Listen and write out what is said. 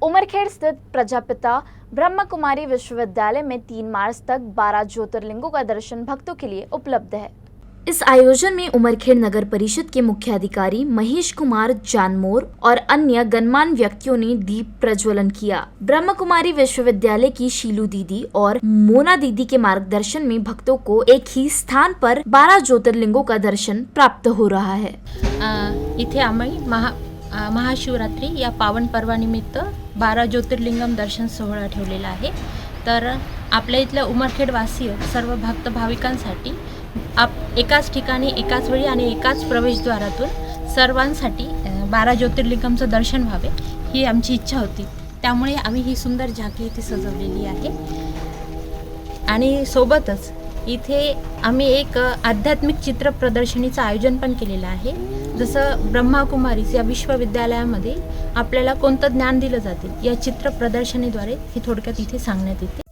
उमरखेड़ स्थित प्रजापिता ब्रह्मकुमारी विश्वविद्यालय में 3 मार्च तक 12 ज्योतिर्लिंगों का दर्शन भक्तों के लिए उपलब्ध है। इस आयोजन में उमरखेड़ नगर परिषद के मुख्य अधिकारी महेश कुमार जानमोर और अन्य गणमान्य व्यक्तियों ने दीप प्रज्वलन किया। ब्रह्मकुमारी विश्वविद्यालय की शीलू दीदी और मोना दीदी के मार्गदर्शन में भक्तों को एक ही स्थान पर 12 ज्योतिर्लिंगों का दर्शन प्राप्त हो रहा है। इथे आम्ही महाशिवरात्री या पावन पर्वानिमित्त 12 ज्योतिर्लिंगम दर्शन सोहळा ठेवलेला आहे। तर आपल्या इथल्या उमरखेड वासीय सर्व भक्त भाविकांसाठी एकाच ठिकाणी एकाच वेळी आणि एकाच प्रवेशद्वारातून सर्वांसाठी 12 ज्योतिर्लिंगमचं दर्शन व्हावे ही आमची इच्छा होती। त्यामुळे आम्ही ही सुंदर झाकी इथे सजवलेली आहे आणि सोबतच इथे आम्ही एक आध्यात्मिक चित्र प्रदर्शनीचं आयोजन पण केलेलं आहे। जसं ब्रह्मकुमारी या विश्वविद्यालयामध्ये आपल्याला कोणतं ज्ञान दिलं जाते या चित्र प्रदर्शनीद्वारे हे थोडक्यात इथे सांगण्यात येते।